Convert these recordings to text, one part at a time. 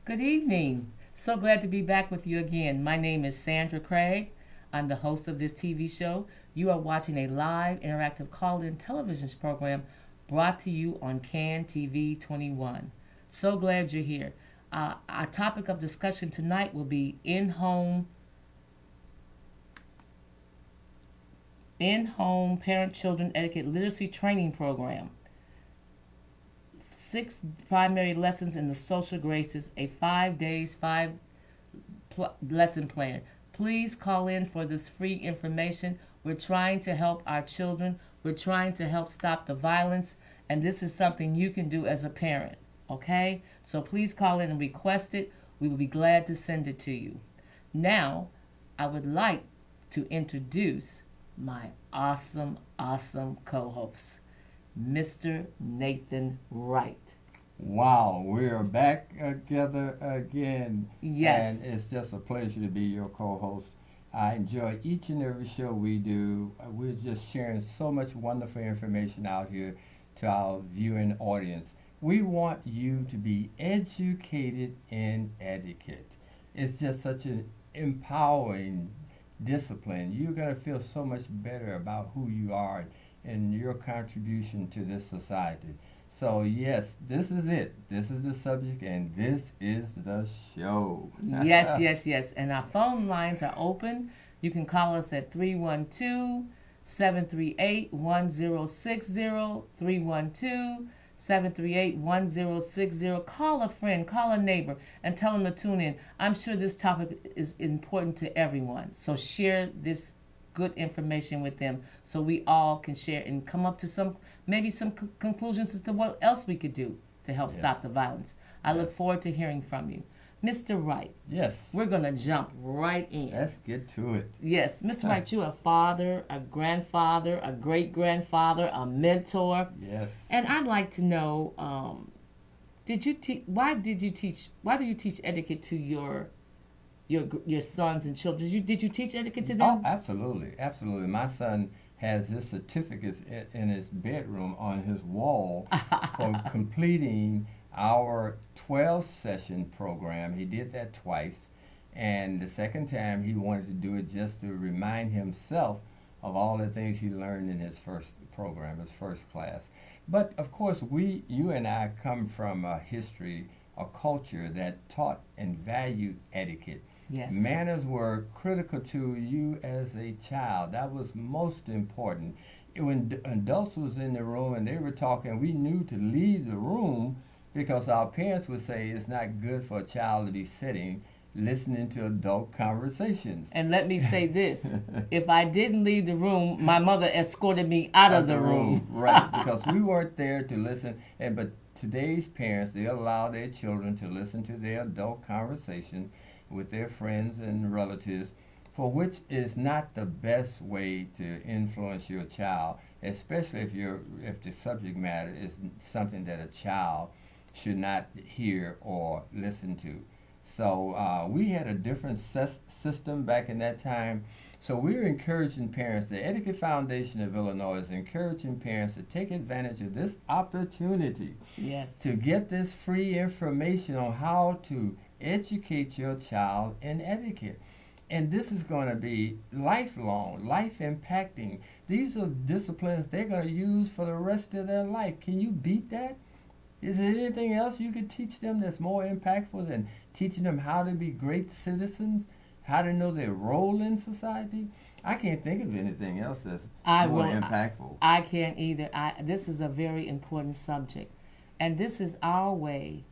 Good evening. So glad to be back with you again. My name is Sandra Craig. I'm the host of this TV show. You are watching a live interactive call-in television program brought to you on CAN TV 21. So glad you're here. Our topic of discussion tonight will be in-home parent-children etiquette literacy training program. 6 primary lessons in the social graces, a 5 days, 5 lesson plan. Please call in for this free information. We're trying to help our children. We're trying to help stop the violence, and this is something you can do as a parent, okay? So please call in and request it. We will be glad to send it to you. Now, I would like to introduce my awesome co-host, Mr. Nathan Wright. Wow, we're back together again. Yes. And it's just a pleasure to be your co host. I enjoy each and every show we do. We're just sharing so much wonderful information out here to our viewing audience. We want you to be educated in etiquette. It's just such an empowering discipline. You're going to feel so much better about who you are and your contribution to this society. So, yes, this is it. This is the subject, and this is the show. Yes. And our phone lines are open. You can call us at 312-738-1060, 312-738-1060. Call a friend, call a neighbor, and tell them to tune in. I'm sure this topic is important to everyone. So share this good information with them so we all can share and come up to some conclusions as to what else we could do to help stop the violence. I look forward to hearing from you. Mr. Wright. Yes. We're going to jump right in. Let's get to it. Yes. Mr. Wright, you're a father, a grandfather, a great-grandfather, a mentor. Yes. And I'd like to know, why do you teach etiquette to your sons and children? Did you teach etiquette to them? Oh, absolutely. My son has his certificates in his bedroom on his wall for completing our 12-session program. He did that twice, and the second time he wanted to do it just to remind himself of all the things he learned in his first program, his first class. But of course, you and I come from a history, a culture that taught and valued etiquette. Yes. Manners were critical to you as a child. That was most important. When adults was in the room and they were talking, we knew to leave the room because our parents would say it's not good for a child to be sitting listening to adult conversations. And let me say this. If I didn't leave the room, my mother escorted me out of the room. Right, because we weren't there to listen. But today's parents, they allow their children to listen to their adult conversation with their friends and relatives, for which is not the best way to influence your child, especially if the subject matter is something that a child should not hear or listen to. So we had a different system back in that time. So we're encouraging parents, the Etiquette Foundation of Illinois is encouraging parents to take advantage of this opportunity to get this free information on how to educate your child in etiquette. And this is going to be lifelong, life impacting. These are disciplines they're going to use for the rest of their life. Can you beat that? Is there anything else you could teach them that's more impactful than teaching them how to be great citizens, how to know their role in society? I can't think of anything else that's more impactful. I can't either. This is a very important subject. And this is our way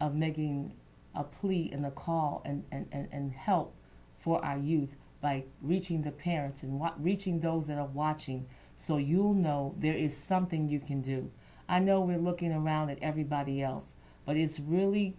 of making a plea and a call and help for our youth by reaching the parents and reaching those that are watching, so you'll know there is something you can do. I know we're looking around at everybody else, but it's really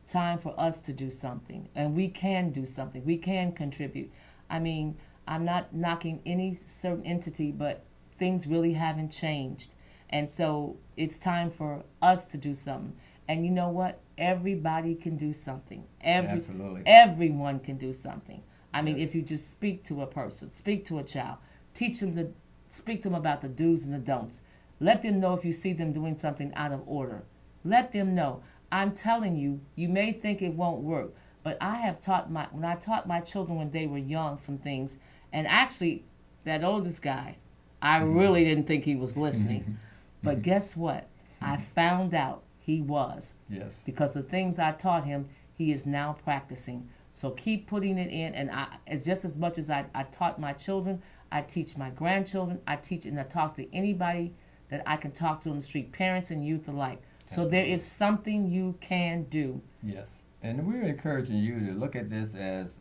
time for us to do something, and we can do something. We can contribute. I mean, I'm not knocking any certain entity, but things really haven't changed. And so it's time for us to do something. And you know what? Everybody can do something. Absolutely. Everyone can do something. I mean, if you just speak to a person, speak to a child, speak to them about the do's and the don'ts. Let them know if you see them doing something out of order. Let them know. I'm telling you, you may think it won't work, but I have taught when I taught my children when they were young some things, and actually, that oldest guy, I really didn't think he was listening. But guess what? I found out he was. Yes. Because the things I taught him, he is now practicing. So keep putting it in, and it's just as much as I taught my children, I teach my grandchildren, I teach and I talk to anybody that I can talk to on the street, parents and youth alike. So there is something you can do. Yes. And we're encouraging you to look at this as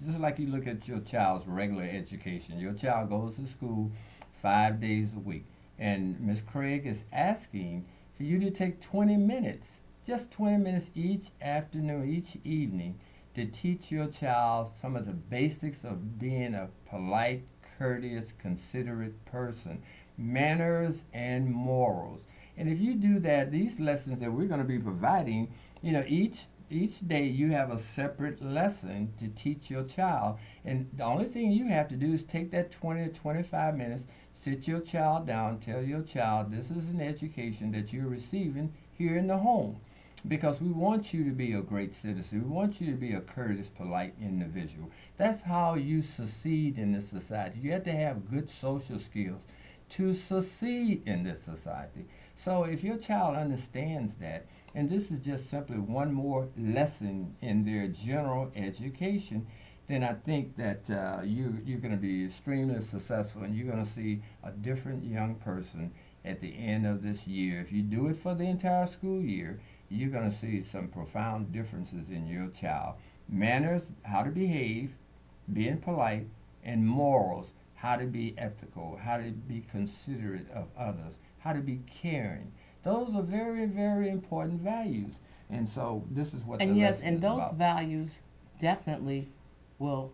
just like you look at your child's regular education. Your child goes to school 5 days a week. And Ms. Craig is asking for you to take 20 minutes, just 20 minutes each afternoon, each evening, to teach your child some of the basics of being a polite, courteous, considerate person, manners and morals. And if you do that, these lessons that we're going to be providing, each day you have a separate lesson to teach your child. And the only thing you have to do is take that 20 to 25 minutes, sit your child down, tell your child this is an education that you're receiving here in the home. Because we want you to be a great citizen. We want you to be a courteous, polite individual. That's how you succeed in this society. You have to have good social skills to succeed in this society. So if your child understands that, and this is just simply one more lesson in their general education, then I think that you're going to be extremely successful, and you're going to see a different young person at the end of this year. If you do it for the entire school year, you're going to see some profound differences in your child. Manners, how to behave, being polite, and morals, how to be ethical, how to be considerate of others, how to be caring. Those are very, very important values. And so this is what the lesson is about. And those values definitely will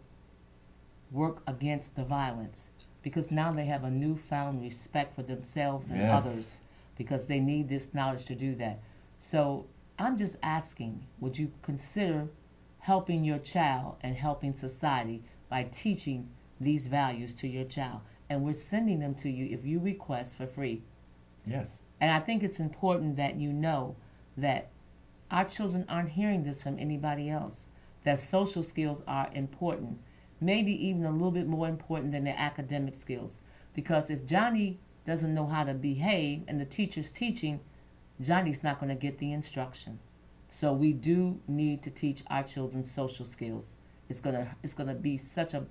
work against the violence, because now they have a newfound respect for themselves and others, because they need this knowledge to do that. So I'm just asking, would you consider helping your child and helping society by teaching these values to your child? And we're sending them to you if you request for free. Yes. And I think it's important that you know that our children aren't hearing this from anybody else, that social skills are important, maybe even a little bit more important than their academic skills. Because if Johnny doesn't know how to behave and the teacher's teaching, Johnny's not going to get the instruction. So we do need to teach our children social skills. It's gonna be such a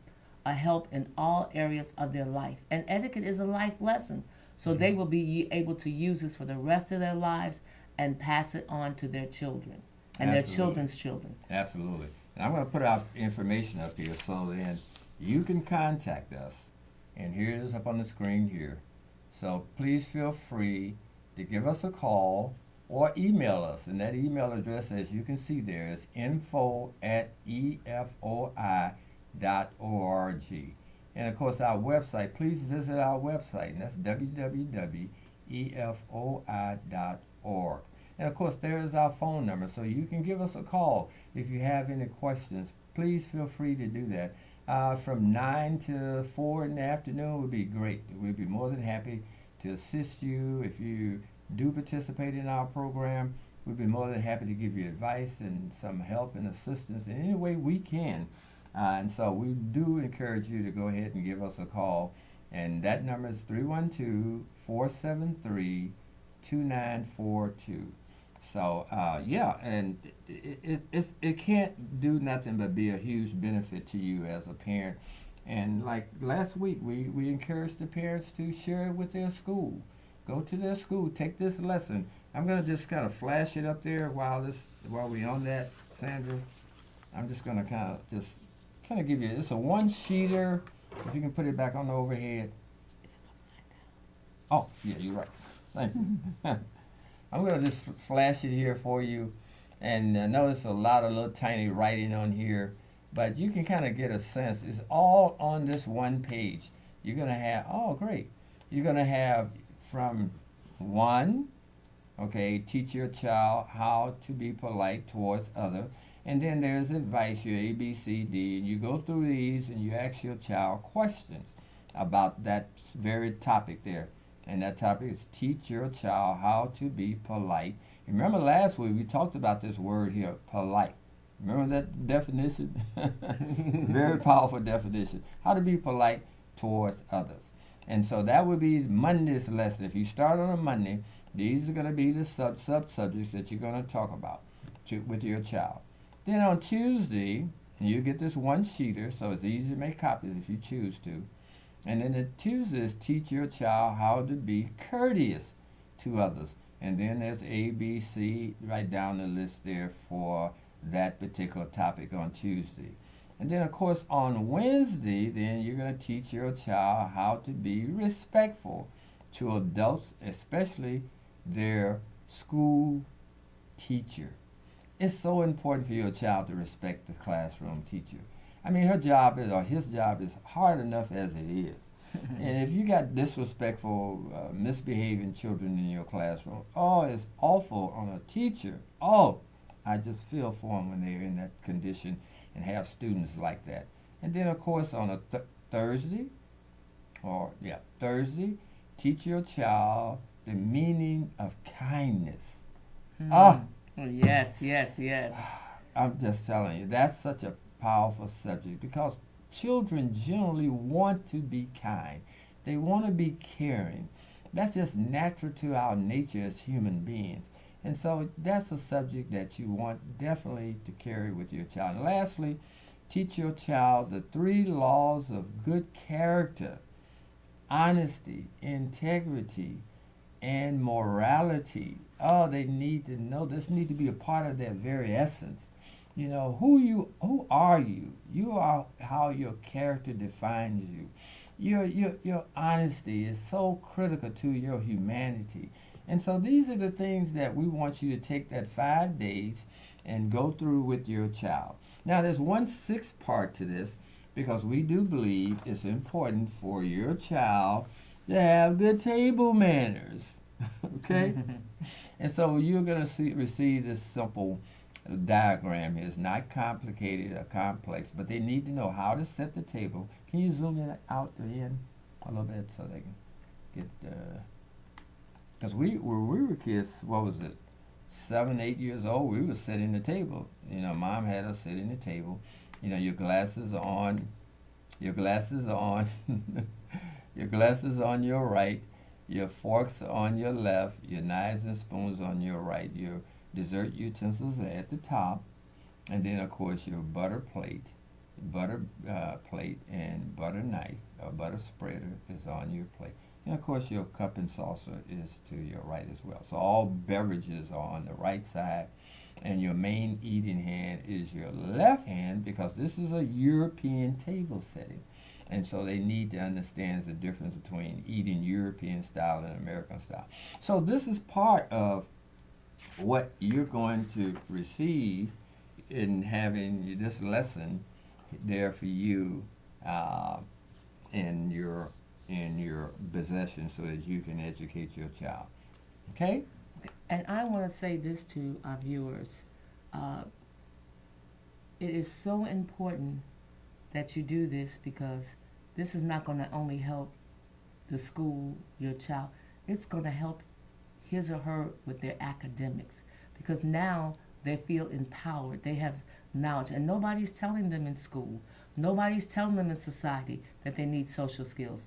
help in all areas of their life. And etiquette is a life lesson. So they will be able to use this for the rest of their lives and pass it on to their children and their children's children. Absolutely. And I'm going to put our information up here so then you can contact us. And here it is up on the screen here. So please feel free to give us a call or email us. And that email address, as you can see there, is info@efoi.org. And of course, our website, please visit our website, and that's www.efoi.org. And of course, there is our phone number, so you can give us a call if you have any questions. Please feel free to do that. From 9 to 4 in the afternoon would be great. We'd be more than happy to assist you. If you do participate in our program, we'd be more than happy to give you advice and some help and assistance in any way we can. And so we do encourage you to go ahead and give us a call. And that number is 312-473-2942. So, and it can't do nothing but be a huge benefit to you as a parent. And like last week, we encouraged the parents to share it with their school. Go to their school, take this lesson. I'm going to just kind of flash it up there while we're on that, Sandra. I'm just going to kind of give you, it's a one-sheeter. If you can put it back on the overhead. It's upside down. Oh, yeah, you're right. Thank you. I'm going to just flash it here for you. And notice a lot of little tiny writing on here. But you can kind of get a sense. It's all on this one page. You're going to have, oh, great. You're going to have from 1, okay, teach your child how to be polite towards others. And then there's advice, your A, B, C, D, and you go through these and you ask your child questions about that very topic there. And that topic is teach your child how to be polite. Remember last week we talked about this word here, polite. Remember that definition? Very powerful definition. How to be polite towards others. And so that would be Monday's lesson. If you start on a Monday, these are going to be the sub-subjects that you're going to talk about with your child. Then on Tuesday, you get this one sheeter, so it's easy to make copies if you choose to. And then the Tuesday is teach your child how to be courteous to others. And then there's A, B, C, right down the list there for that particular topic on Tuesday. And then, of course, on Wednesday, then you're going to teach your child how to be respectful to adults, especially their school teacher. It's so important for your child to respect the classroom teacher. I mean, her job is, or his job is hard enough as it is. And if you got disrespectful, misbehaving children in your classroom, oh, it's awful on a teacher. Oh, I just feel for them when they're in that condition and have students like that. And then, of course, on a Thursday, teach your child the meaning of kindness. Ah, Yes, yes, yes. I'm just telling you, that's such a powerful subject because children generally want to be kind. They want to be caring. That's just natural to our nature as human beings. And so that's a subject that you want definitely to carry with your child. And lastly, teach your child the 3 laws of good character: honesty, integrity, and morality. Oh, they need to know this, need to be a part of their very essence. You know, who are you? You are how your character defines you. Your honesty is so critical to your humanity. And so these are the things that we want you to take that 5 days and go through with your child. Now there's 1/6 part to this because we do believe it's important for your child to have good table manners. Okay? And so you're going to receive this simple diagram here. It's not complicated or complex, but they need to know how to set the table. Can you zoom it out to the end a little bit so they can get because when we were kids, what was it, 7, 8 years old, we were setting the table. You know, mom had us sitting the table. You know, your glasses are on, your glasses are on, your glasses on your right, your forks are on your left, your knives and spoons on your right, your dessert utensils are at the top, and then of course your butter plate, and butter knife or butter spreader is on your plate. And of course your cup and saucer is to your right as well. So all beverages are on the right side, and your main eating hand is your left hand because this is a European table setting. And so they need to understand the difference between eating European style and American style. So this is part of what you're going to receive in having this lesson there for you in your possession so that you can educate your child. Okay? And I want to say this to our viewers. It is so important that you do this because this is not going to only help the school, your child, it's going to help his or her with their academics because now they feel empowered. They have knowledge, and nobody's telling them in school, nobody's telling them in society that they need social skills.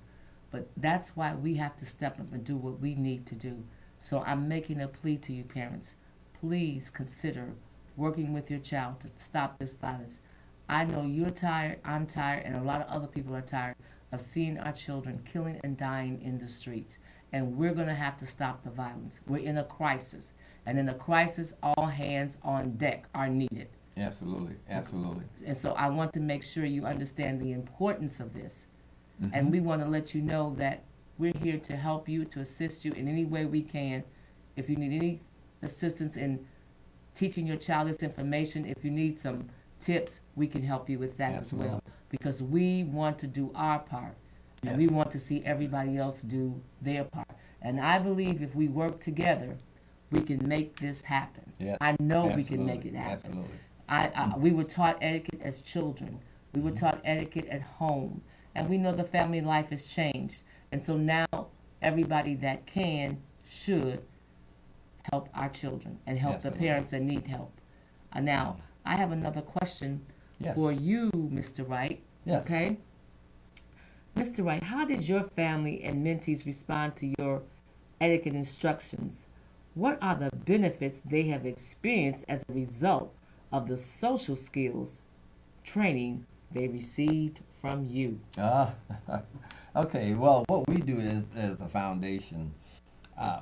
But that's why we have to step up and do what we need to do. So I'm making a plea to you parents. Please consider working with your child to stop this violence. I know you're tired, I'm tired, and a lot of other people are tired of seeing our children killing and dying in the streets. And we're going to have to stop the violence. We're in a crisis. And in a crisis, all hands on deck are needed. Absolutely, absolutely. And so I want to make sure you understand the importance of this. And we want to let you know that we're here to help you, to assist you in any way we can. If you need any assistance in teaching your child this information, if you need some tips, we can help you with that as well. Because we want to do our part. And we want to see everybody else do their part. And I believe if we work together, we can make this happen. Yes, I know we can make it happen. Absolutely. We were taught etiquette as children. We were taught etiquette at home. And we know the family life has changed. And so now everybody that can, should, help our children and help the Absolutely. parents that need help. Now, I have another question Yes. for you, Mr. Wright. Yes. Okay? Mr. Wright, how did your family and mentees respond to your etiquette instructions? What are the benefits they have experienced as a result of the social skills training they received from you? Ah, okay. Well, what we do is, as a foundation,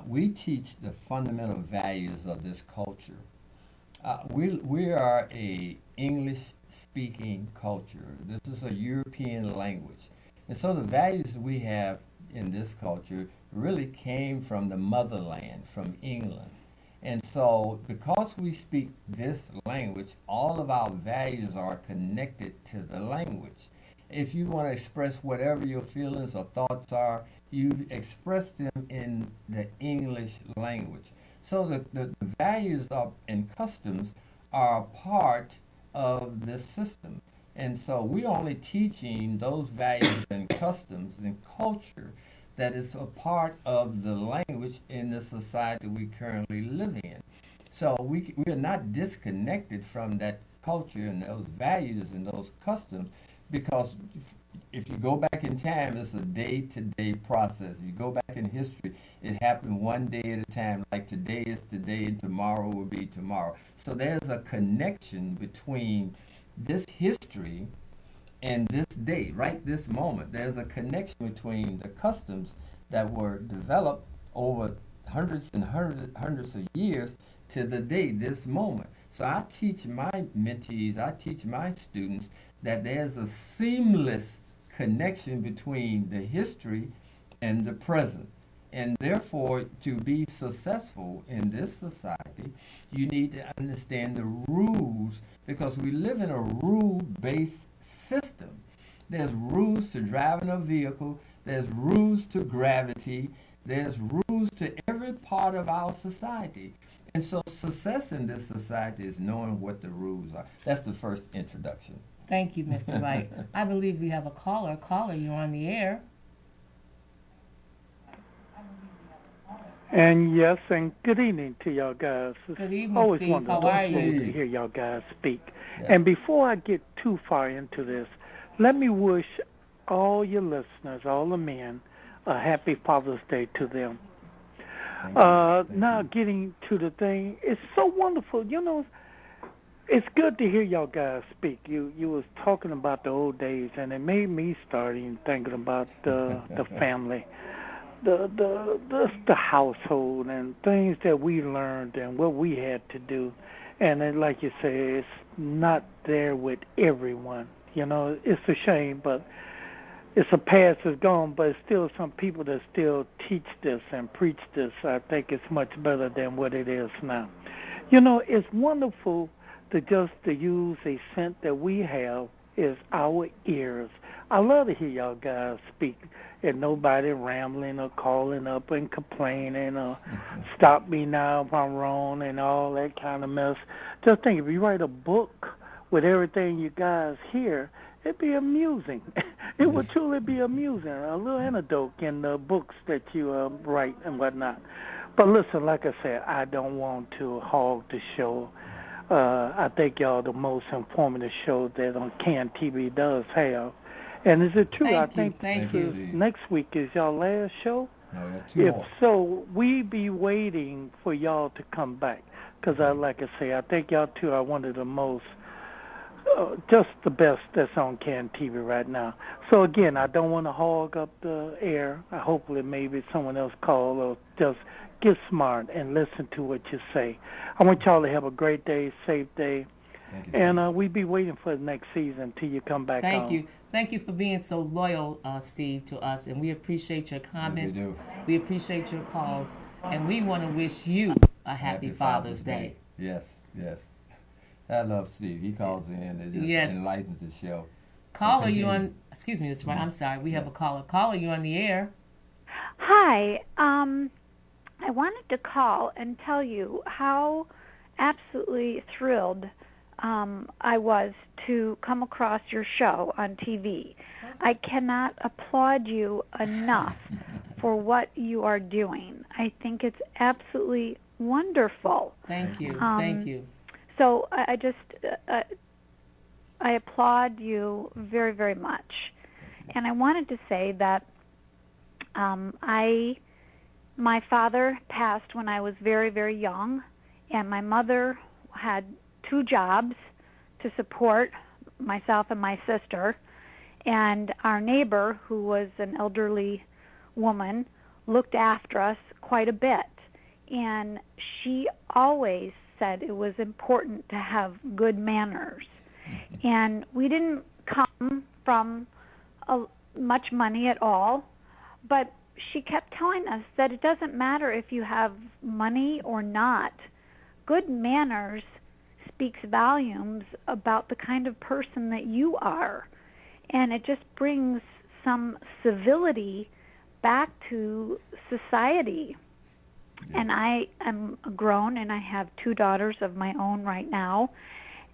we teach the fundamental values of this culture. We are a English speaking culture. This is a European language. And so the values we have in this culture really came from the motherland, from England. And so because we speak this language, all of our values are connected to the language. If you want to express whatever your feelings or thoughts are, you express them in the English language. So the values of, and customs are a part of this system. And so we're only teaching those values and customs and culture that is a part of the language in the society we currently live in. So we are not disconnected from that culture and those values and those customs because if you go back in time, it's a day-to-day process. If you go back in history, it happened one day at a time. Like today is today and tomorrow will be tomorrow. So there's a connection between this history and this day, right this moment. There's a connection between the customs that were developed over hundreds and hundreds of years to the day, this moment. So I teach my mentees, I teach my students that there's a seamless connection between the history and the present. And therefore, to be successful in this society, you need to understand the rules because we live in a rule-based system. There's rules to driving a vehicle, there's rules to gravity, there's rules to every part of our society. And so success in this society is knowing what the rules are. That's the first introduction. Thank you, Mr. Wright. I believe we have a caller. Caller, you're on the air. And yes, and good evening to y'all guys. It's Good evening, always Steve. How wonderful are you? to hear y'all guys speak. Yes. And before I get too far into this, let me wish all your listeners, all the men, a happy Father's Day to them. Thank you. Thank Now you. getting to the thing, it's so wonderful. You know, it's good to hear y'all guys speak. You was talking about the old days, and it made me start even thinking about the family, the household, and things that we learned and what we had to do. And then, like you say, it's not there with everyone. You know, it's a shame, but it's a past is gone, but it's still some people that still teach this and preach this. I think it's much better than what it is now. You know, it's wonderful to use a scent that we have is our ears. I love to hear y'all guys speak and nobody rambling or calling up and complaining or stop me now if I'm wrong and all that kind of mess. Just think, if you write a book with everything you guys hear, it'd be amusing. It would truly be amusing, a little anecdote in the books that you write and whatnot. But listen, like I said, I don't want to hog the show. I think y'all the most informative show that on CAN TV does have. And is it true? Thank I you, think thank you. next week is y'all last show. No, we have two If more. so, we be waiting for y'all to come back. Because like I say, I think y'all two are one of the most, just the best that's on CAN TV right now. So again, I don't want to hog up the air. Hopefully maybe someone else call or just get smart and listen to what you say. I want y'all to have a great day, safe day. Thank you. And we be waiting for the next season till you come back Thank on. you. Thank you for being so loyal, Steve, to us. And we appreciate your comments. do. We appreciate your calls. And we want to wish you a happy Father's Day. Yes, yes. I love Steve. He calls in and just Yes. enlightens the show. Caller, you continue. on, excuse me, Mr. Wright, I'm sorry. We have a caller. Caller, you on the air. Hi. I wanted to call and tell you how absolutely thrilled I was to come across your show on TV. I cannot applaud you enough for what you are doing. I think it's absolutely wonderful. Thank you. Um, Thank you. So I just I applaud you very, very much. And I wanted to say that I my father passed when I was very, very young, and my mother had two jobs to support myself and my sister. And our neighbor, who was an elderly woman, looked after us quite a bit. And she always said it was important to have good manners. And we didn't come from much money at all, but she kept telling us that it doesn't matter if you have money or not. Good manners speaks volumes about the kind of person that you are, and it just brings some civility back to society. Yes. And I am grown, and I have two daughters of my own right now,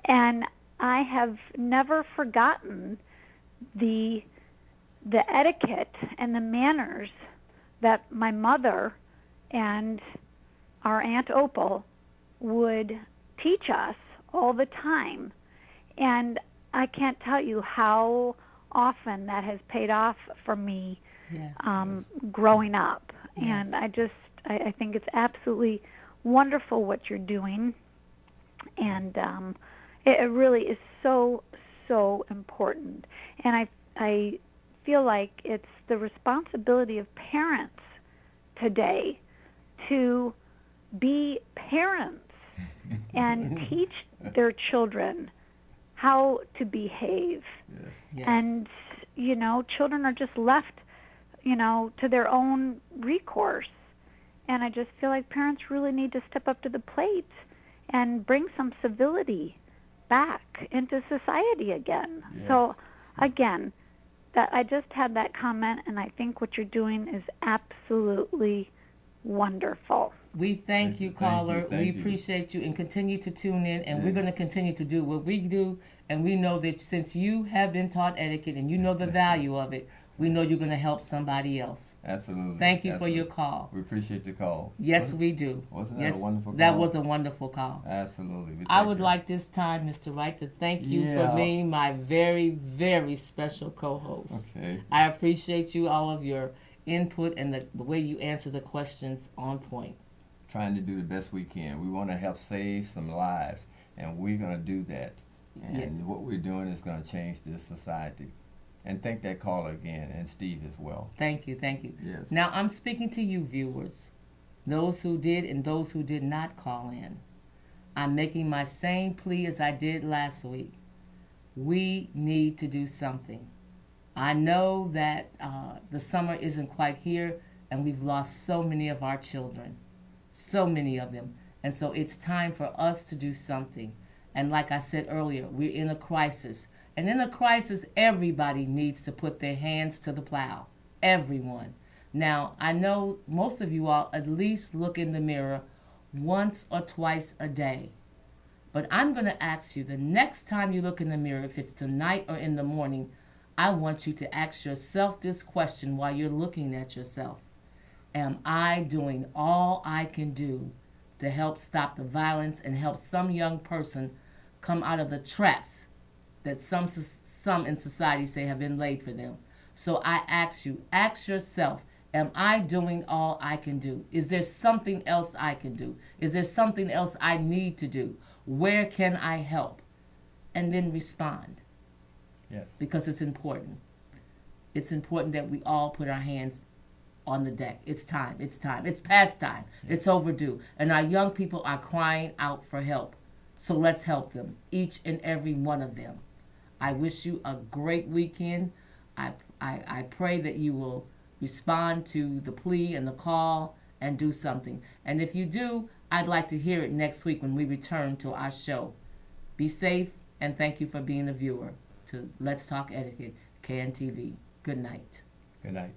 and I have never forgotten the etiquette and the manners that my mother and our Aunt Opal would teach us all the time. And I can't tell you how often that has paid off for me Yes. growing up. Yes. And I think it's absolutely wonderful what you're doing. And it really is so, so important. And I feel like it's the responsibility of parents today to be parents and teach their children how to behave. Yes. Yes. And, children are just left, to their own recourse. And I just feel like parents really need to step up to the plate and bring some civility back into society again. Yes. So, again, that I just had that comment, and I think what you're doing is absolutely wonderful. We thank you, Thank you, caller. thank We you. appreciate you, and continue to tune in. And Yeah. we're going to continue to do what we do. And we know that since you have been taught etiquette and you know the value of it, we know you're going to help somebody else. Absolutely. Thank you for Absolutely. your call. We appreciate the call. Yes, we do. Wasn't that Yes, a wonderful call? that was a wonderful call. Absolutely. We I thank would you. like this time, Mr. Wright, to thank you Yeah. for being my very, very special co-host. Okay. I appreciate you, all of your input, and the way you answer the questions on point. Trying to do the best we can. We want to help save some lives, and we're going to do that. And what we're doing is going to change this society. And thank that caller again, and Steve as well. Thank you, thank you. Yes. Now I'm speaking to you, viewers, those who did and those who did not call in. I'm making my same plea as I did last week. We need to do something. I know that the summer isn't quite here, and we've lost so many of our children, so many of them. And so it's time for us to do something. And like I said earlier, we're in a crisis. And in a crisis, everybody needs to put their hands to the plow. Everyone. Now, I know most of you all at least look in the mirror once or twice a day. But I'm going to ask you, the next time you look in the mirror, if it's tonight or in the morning, I want you to ask yourself this question while you're looking at yourself. Am I doing all I can do to help stop the violence and help some young person come out of the traps that some in society say have been laid for them? So I ask you, ask yourself, am I doing all I can do? Is there something else I can do? Is there something else I need to do? Where can I help? And then respond. Yes. Because it's important. It's important that we all put our hands on the deck. It's time. It's time. It's past time. Yes. It's overdue. And our young people are crying out for help. So let's help them, each and every one of them. I wish you a great weekend. I pray that you will respond to the plea and the call and do something. And if you do, I'd like to hear it next week when we return to our show. Be safe, and thank you for being a viewer to Let's Talk Etiquette, KNTV. Good night. Good night.